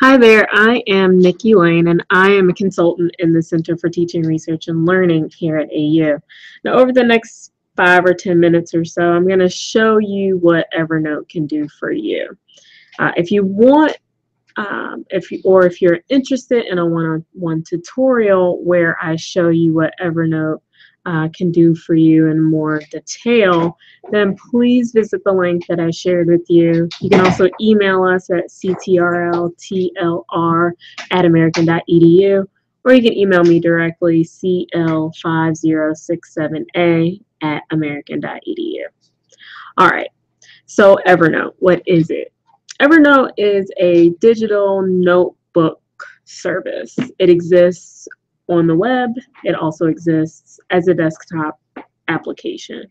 Hi there, I am Nikki Lane and I am a consultant in the Center for Teaching, Research, and Learning here at AU. Now over the next 5 or 10 minutes or so, I'm going to show you what Evernote can do for you. If you want, if you're interested in a one-on-one tutorial where I show you what Evernote can do for you in more detail, then please visit the link that I shared with you. You can also email us at ctrltlr@american.edu, or you can email me directly, cl5067a@american.edu. All right, so Evernote, what is it? Evernote is a digital notebook service. It exists on the web. It also exists as a desktop application.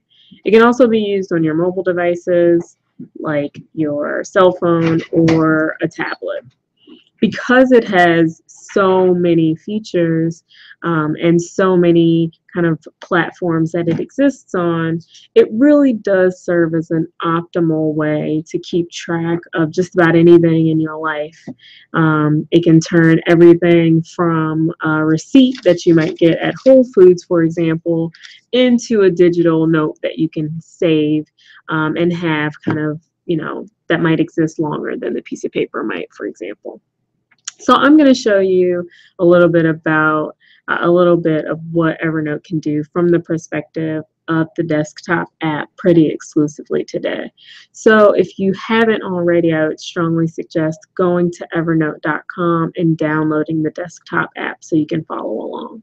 It can also be used on your mobile devices like your cell phone or a tablet. Because it has so many features and so many kind of platforms that it exists on, it really does serve as an optimal way to keep track of just about anything in your life. It can turn everything from a receipt that you might get at Whole Foods, for example, into a digital note that you can save and have kind of, that might exist longer than the piece of paper might, for example. So I'm going to show you a little bit about of what Evernote can do from the perspective of the desktop app pretty exclusively today. So if you haven't already, I would strongly suggest going to evernote.com and downloading the desktop app so you can follow along.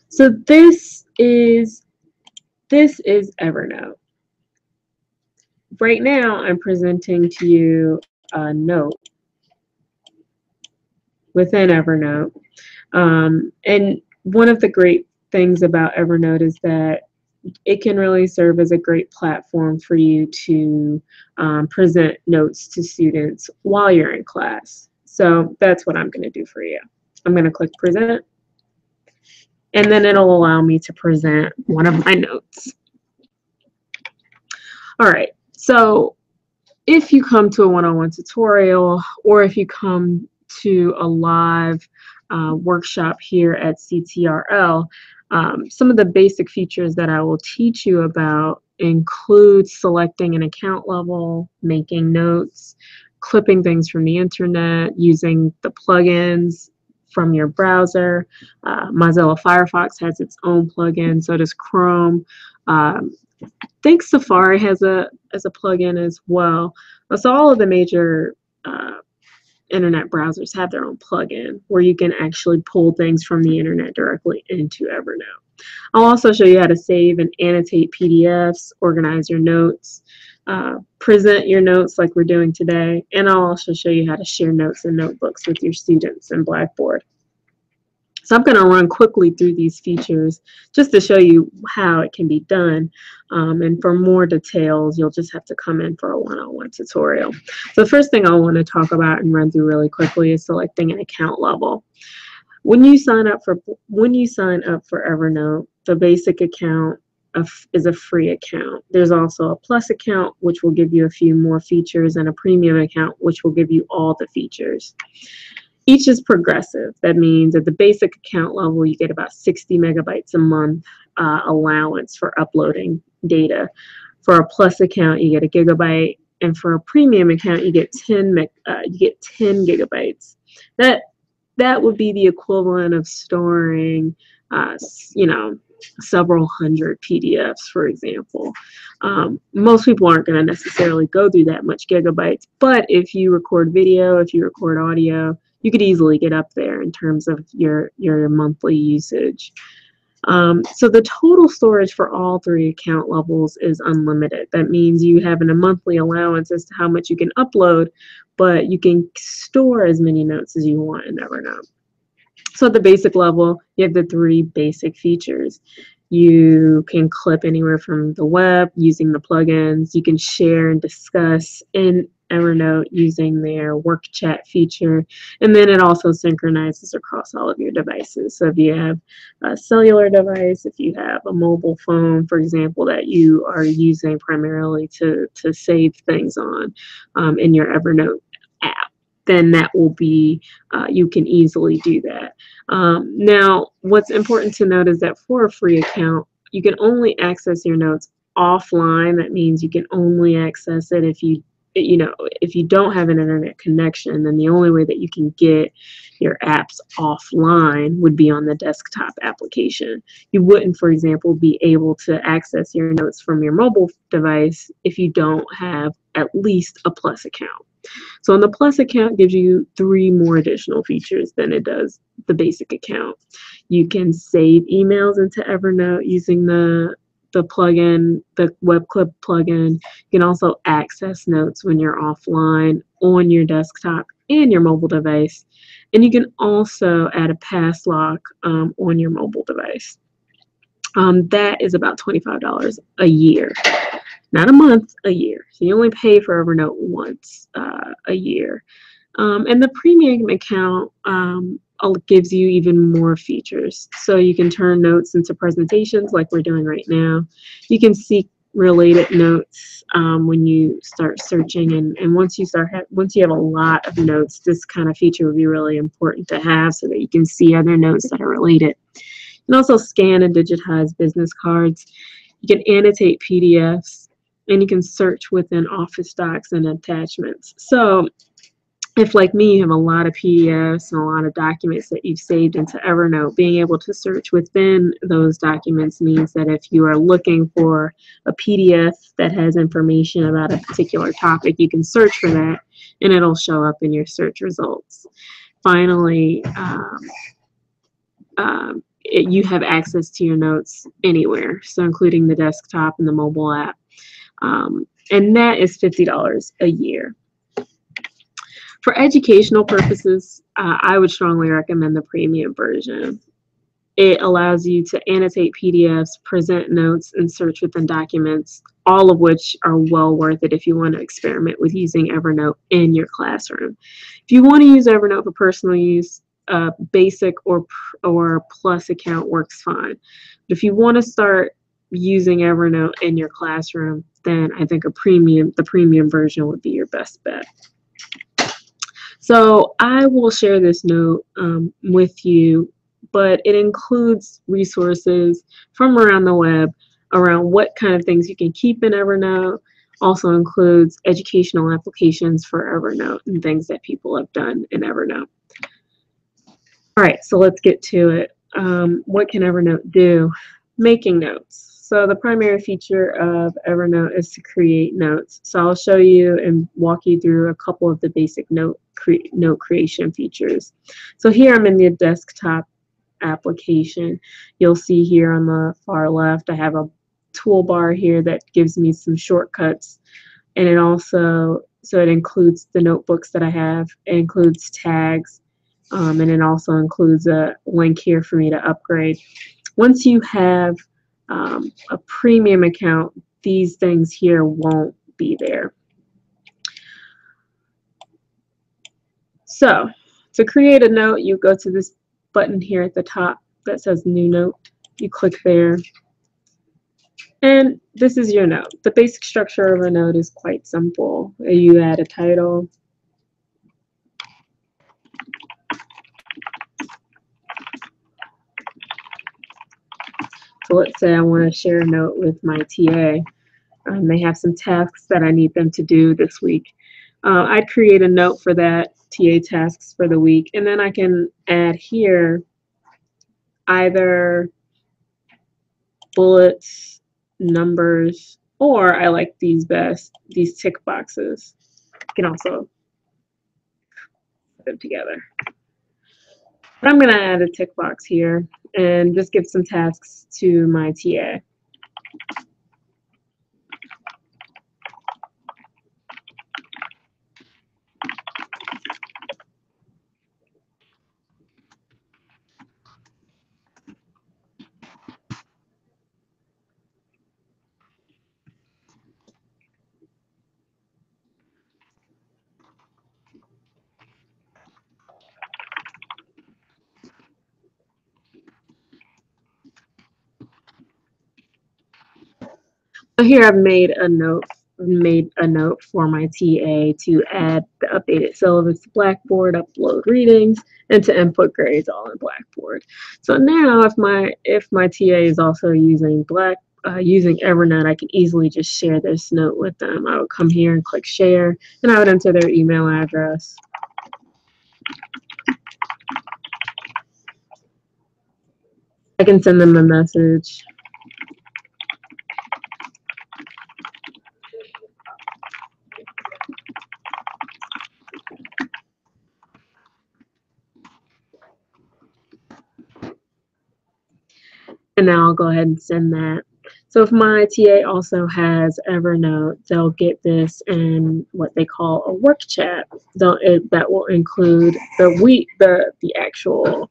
So this is Evernote. Right now, I'm presenting to you a note within Evernote. And one of the great things about Evernote is that it can really serve as a great platform for you to present notes to students while you're in class. So that's what I'm going to do for you. I'm going to click present, and then it'll allow me to present one of my notes. All right, so if you come to a one-on-one tutorial, or if you come to a live workshop here at CTRL, some of the basic features that I will teach you about include selecting an account level, making notes, clipping things from the internet, using the plugins from your browser. Mozilla Firefox has its own plugin, so does Chrome. I think Safari has a plugin as well. So all of the major internet browsers have their own plugin where you can actually pull things from the internet directly into Evernote. I'll also show you how to save and annotate PDFs, organize your notes, present your notes like we're doing today, and I'll also show you how to share notes and notebooks with your students in Blackboard. So I'm going to run quickly through these features just to show you how it can be done. And for more details, you'll just have to come in for a one-on-one tutorial. So the first thing I want to talk about and run through really quickly is selecting an account level. When you sign up for Evernote, the basic account is a free account. There's also a plus account, which will give you a few more features, and a premium account, which will give you all the features. Each is progressive. That means at the basic account level, you get about 60 megabytes a month allowance for uploading data. For a plus account, you get a gigabyte, and for a premium account, you get 10 gigabytes. That would be the equivalent of storing, several hundred PDFs, for example. Most people aren't going to necessarily go through that much gigabytes, but if you record video, if you record audio, you could easily get up there in terms of your monthly usage. So the total storage for all three account levels is unlimited. That means you have a monthly allowance as to how much you can upload, but you can store as many notes as you want in Evernote. So at the basic level, you have the three basic features. You can clip anywhere from the web using the plugins. You can share and discuss in Evernote using their work chat feature, and then it also synchronizes across all of your devices. So if you have a cellular device, if you have a mobile phone, for example, that you are using primarily to save things on in your Evernote app, then that will be, you can easily do that. Now, what's important to note is that for a free account, you can only access your notes offline. That means you can only access it if you don't have an internet connection, then the only way that you can get your apps offline would be on the desktop application. You wouldn't, for example, be able to access your notes from your mobile device if you don't have at least a Plus account. So, the Plus account gives you 3 more additional features than it does the basic account. You can save emails into Evernote using the plugin, the web clip plugin. You can also access notes when you're offline on your desktop and your mobile device. And you can also add a pass lock on your mobile device. That is about $25 a year, not a month, a year. So you only pay for Evernote once a year. And the premium account gives you even more features. So you can turn notes into presentations like we're doing right now. You can seek related notes when you start searching, and once you have a lot of notes, this kind of feature would be really important to have so that you can see other notes that are related. You can also scan and digitize business cards. You can annotate PDFs, and you can search within Office docs and attachments. So if, like me, you have a lot of PDFs and a lot of documents that you've saved into Evernote, being able to search within those documents means that if you are looking for a PDF that has information about a particular topic, you can search for that and it'll show up in your search results. Finally, you have access to your notes anywhere, so including the desktop and the mobile app. And that is $50 a year. For educational purposes, I would strongly recommend the premium version. It allows you to annotate PDFs, present notes, and search within documents, all of which are well worth it if you want to experiment with using Evernote in your classroom. If you want to use Evernote for personal use, basic or Plus account works fine. But if you want to start using Evernote in your classroom, then I think the premium version would be your best bet. So I will share this note with you, but it includes resources from around the web around what kind of things you can keep in Evernote. Also includes educational applications for Evernote and things that people have done in Evernote. All right, so let's get to it. What can Evernote do? Making notes. So the primary feature of Evernote is to create notes. So I'll show you and walk you through a couple of the basic note creation features. So here I'm in the desktop application. You'll see here on the far left I have a toolbar here that gives me some shortcuts, and it also it includes the notebooks that I have. It includes tags, and it also includes a link here for me to upgrade. Once you have a premium account, these things here won't be there. So to create a note, you go to this button here at the top that says New Note. You click there, and this is your note. The basic structure of a note is quite simple. You add a title. So let's say I want to share a note with my TA. They have some tasks that I need them to do this week. I'd create a note for that, TA tasks for the week, and then I can add here either bullets, numbers, or I like these best, these tick boxes. You can also put them together. But I'm going to add a tick box here and just give some tasks to my TA. So here I've made a note for my TA to add the updated syllabus to Blackboard, upload readings, and to input grades all in Blackboard. So now if my TA is also using Evernote, I can easily just share this note with them. I would come here and click share, and I would enter their email address. I can send them a message. And now I'll go ahead and send that. So if my TA also has Evernote, they'll get this in what they call a work chat. That will include the actual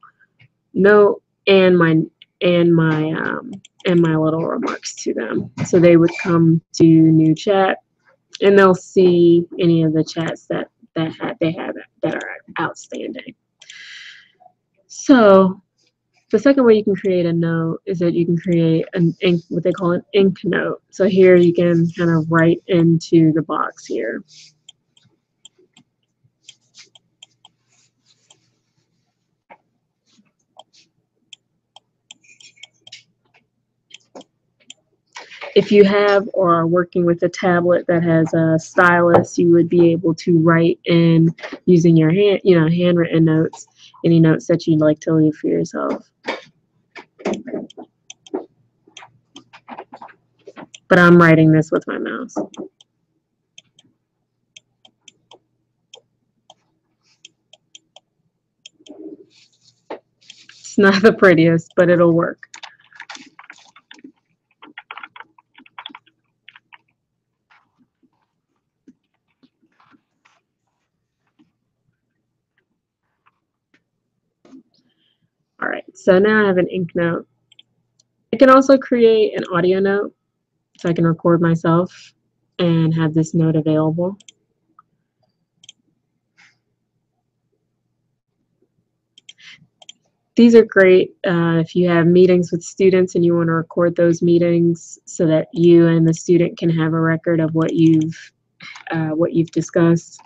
note and my little remarks to them. So they would come to new chat and they'll see any of the chats that they have that are outstanding. So the second way you can create a note is that you can create what they call an ink note. So here you can kind of write into the box here. If you have or are working with a tablet that has a stylus, you would be able to write in using your handwritten notes, any notes that you'd like to leave for yourself. But I'm writing this with my mouse. It's not the prettiest, but it'll work. All right, so now I have an ink note. I can also create an audio note, so I can record myself and have this note available. These are great if you have meetings with students and you want to record those meetings so that you and the student can have a record of what you've discussed.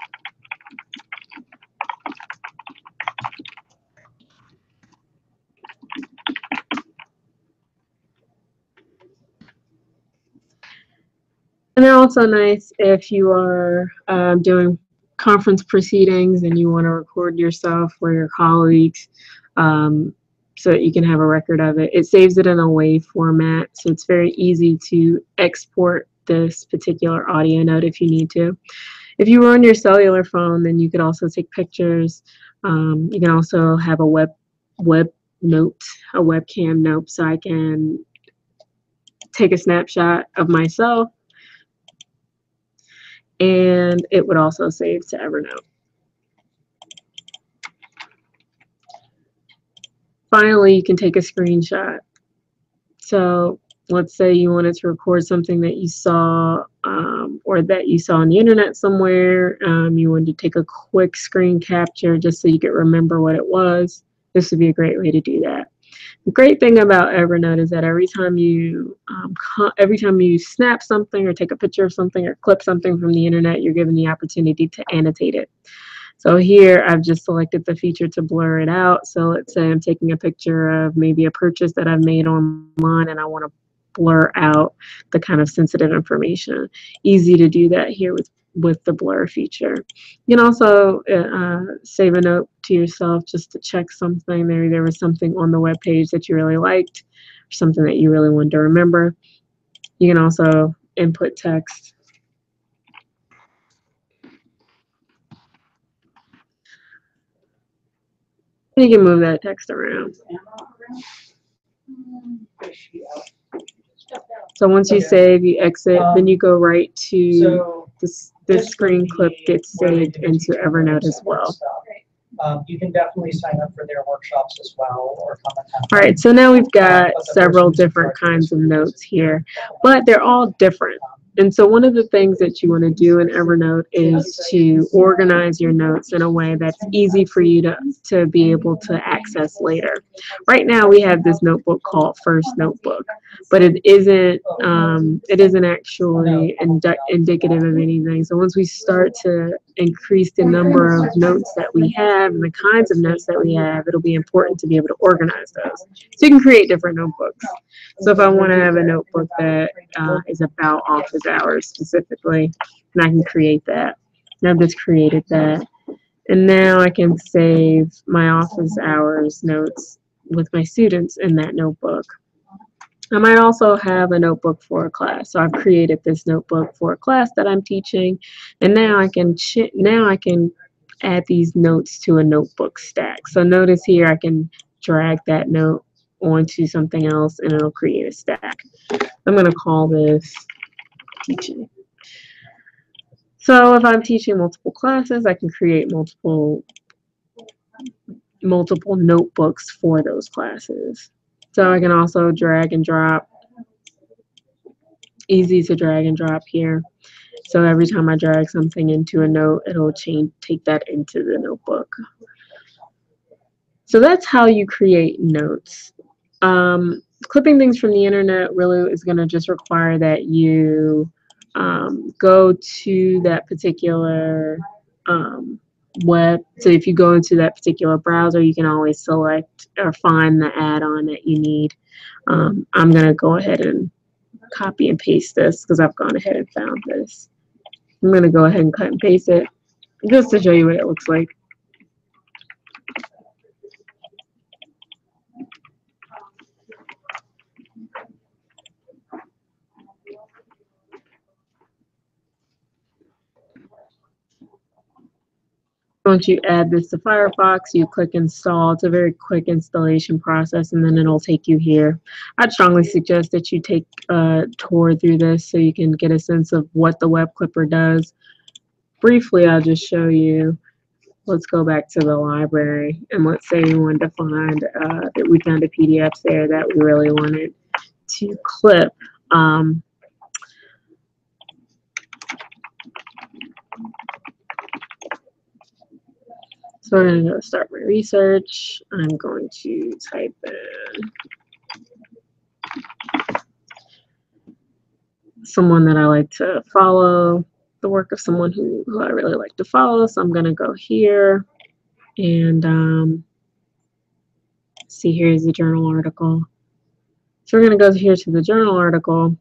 And they're also nice if you are doing conference proceedings and you want to record yourself or your colleagues so that you can have a record of it. It saves it in a WAV format, so it's very easy to export this particular audio note if you need to. If you were on your cellular phone, then you could also take pictures. You can also have a web note, a webcam note, so I can take a snapshot of myself, and it would also save to Evernote. Finally, you can take a screenshot. So let's say you wanted to record something that you saw or that you saw on the internet somewhere. You wanted to take a quick screen capture just so you could remember what it was. This would be a great way to do that. The great thing about Evernote is that every time you snap something or take a picture of something or clip something from the internet, you're given the opportunity to annotate it. So here I've just selected the feature to blur it out. So let's say I'm taking a picture of maybe a purchase that I've made online and I want to blur out the kind of sensitive information. Easy to do that here with the blur feature. You can also save a note to yourself just to check something. Maybe there was something on the web page that you really liked or something that you really wanted to remember. You can also input text. And you can move that text around. So once you save, you exit, then you go right to this screen clip gets saved into Evernote as well. You can definitely sign up for their workshops as well or come and All right, so now we've got several different kinds of notes here, but they're all different. And so one of the things that you want to do in Evernote is to organize your notes in a way that's easy for you to be able to access later. Right now we have this notebook called First Notebook, but it isn't actually indicative of anything. So once we start to increase the number of notes that we have and the kinds of notes that we have, it'll be important to be able to organize those. So you can create different notebooks. So if I want to have a notebook that is about office hours specifically, and I can create that. And I've just created that. And now I can save my office hours notes with my students in that notebook. I might also have a notebook for a class. So I've created this notebook for a class that I'm teaching, and now I can add these notes to a notebook stack. So notice here I can drag that note onto something else and it'll create a stack. I'm going to call this teaching. So if I'm teaching multiple classes, I can create multiple notebooks for those classes. So I can also drag and drop, easy to drag and drop here. So every time I drag something into a note, it'll take that into the notebook. So that's how you create notes. Clipping things from the internet really is going to just require that you go to that particular web. So if you go into that particular browser, you can always select or find the add-on that you need. I'm going to go ahead and copy and paste this because I've gone ahead and found this. I'm going to go ahead and cut and paste it just to show you what it looks like. Once you add this to Firefox, you click install. It's a very quick installation process, and then it'll take you here. I'd strongly suggest that you take a tour through this so you can get a sense of what the web clipper does. Briefly, I'll just show you. Let's go back to the library, and let's say we wanted to find that we found a PDF there that we really wanted to clip. So we're going to go start my research. I'm going to type in someone that I like to follow, the work of someone who I really like to follow. So I'm going to go here and see, here's the journal article. So we're going to go here to the journal article,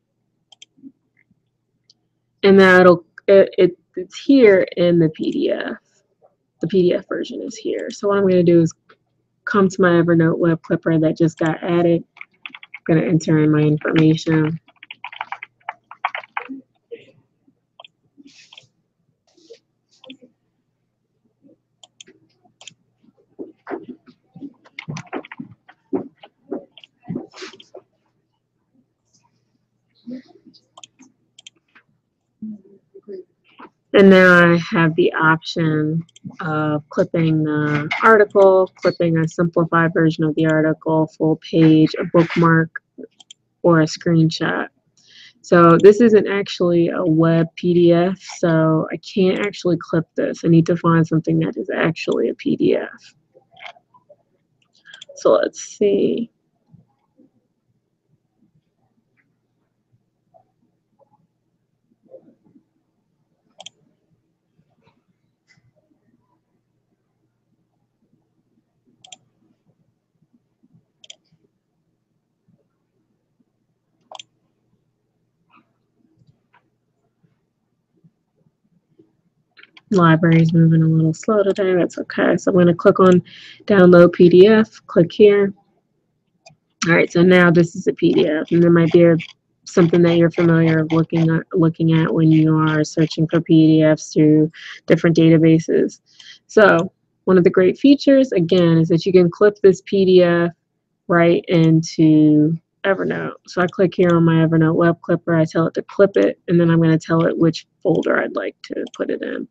and now it's here in the PDF. The PDF version is here. So what I'm going to do is come to my Evernote web clipper that just got added. I'm going to enter in my information. And now I have the option of clipping the article, clipping a simplified version of the article, full page, a bookmark, or a screenshot. So this isn't actually a web PDF, so I can't actually clip this. I need to find something that is actually a PDF. So let's see. Library's moving a little slow today. That's okay. So I'm going to click on download PDF, click here. All right, so now this is a PDF, and there might be something that you're familiar of looking at when you are searching for PDFs through different databases. So one of the great features, again, is that you can clip this PDF right into Evernote. So I click here on my Evernote web clipper, I tell it to clip it, and then I'm going to tell it which folder I'd like to put it in.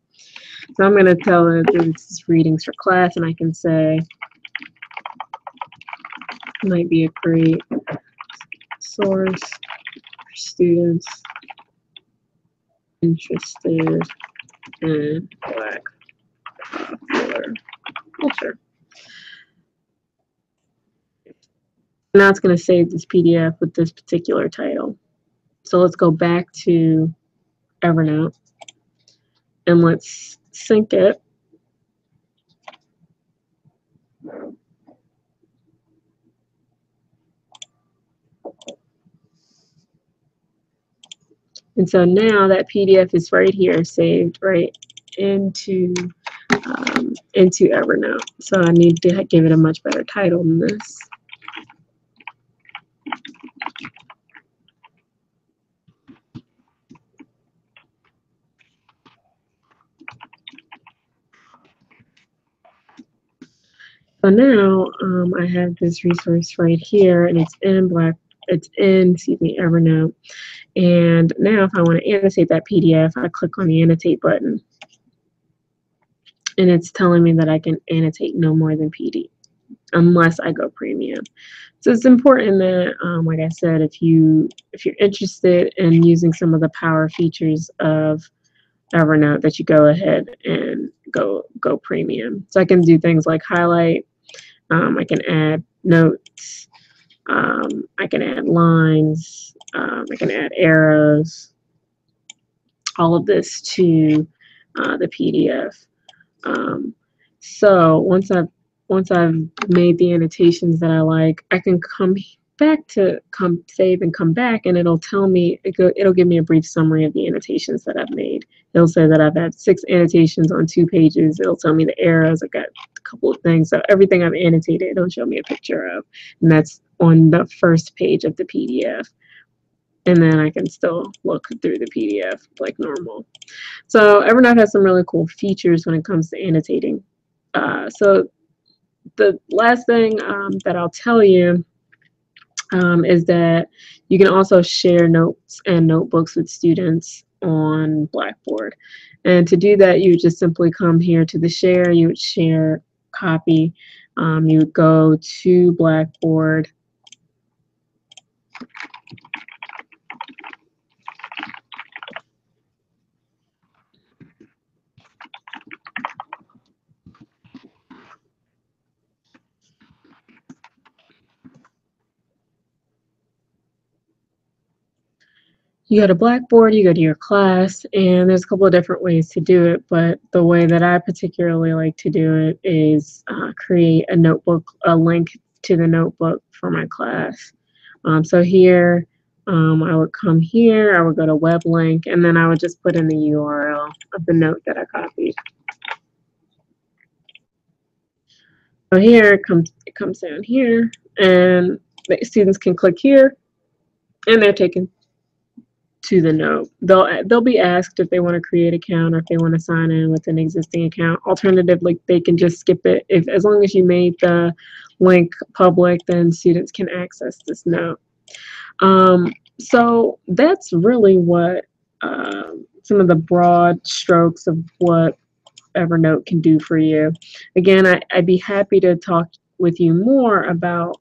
So I'm going to tell it this is readings for class, and I can say it might be a great source for students interested in Black popular culture. Now it's going to save this PDF with this particular title. So let's go back to Evernote and let's sync it. And so now that PDF is right here, saved right into Evernote. So I need to give it a much better title than this. So now I have this resource right here, and it's in Evernote. And now if I want to annotate that PDF, I click on the annotate button, and it's telling me that I can annotate no more than PD unless I go premium. So it's important that, like I said, if you're interested in using some of the power features of Evernote, that you go ahead and go premium. So I can do things like highlight. I can add notes. I can add lines. I can add arrows. All of this to the PDF. So once I've made the annotations that I like, I can come back to save and come back, and it'll tell me, it'll give me a brief summary of the annotations that I've made. It'll say that I've had 6 annotations on 2 pages. It'll tell me the arrows. I've got a couple of things. So everything I've annotated, it'll show me a picture of, and that's on the first page of the PDF. And then I can still look through the PDF like normal. So Evernote has some really cool features when it comes to annotating. So the last thing that I'll tell you is that you can also share notes and notebooks with students on Blackboard. And to do that, you would just simply come here to the share. You would share copy. You would go to Blackboard. You go to Blackboard, you go to your class, and there's a couple of different ways to do it, but the way that I particularly like to do it is create a notebook, a link to the notebook for my class. So here, I would come here, I would go to web link, and then I would just put in the URL of the note that I copied. So here it comes down here, and the students can click here, and they're taken to the note. They'll be asked if they want to create an account or if they want to sign in with an existing account. Alternatively, they can just skip it. As long as you made the link public, then students can access this note. So that's really what some of the broad strokes of what Evernote can do for you. Again, I'd be happy to talk with you more about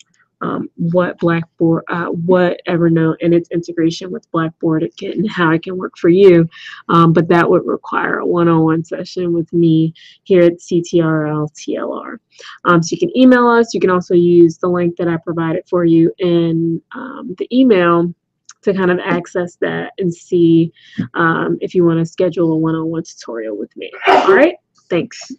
what Blackboard, what Evernote and its integration with Blackboard and how it can work for you. But that would require a one-on-one session with me here at CTRL TLR. So you can email us. You can also use the link that I provided for you in the email to kind of access that and see if you want to schedule a one-on-one tutorial with me. All right, thanks.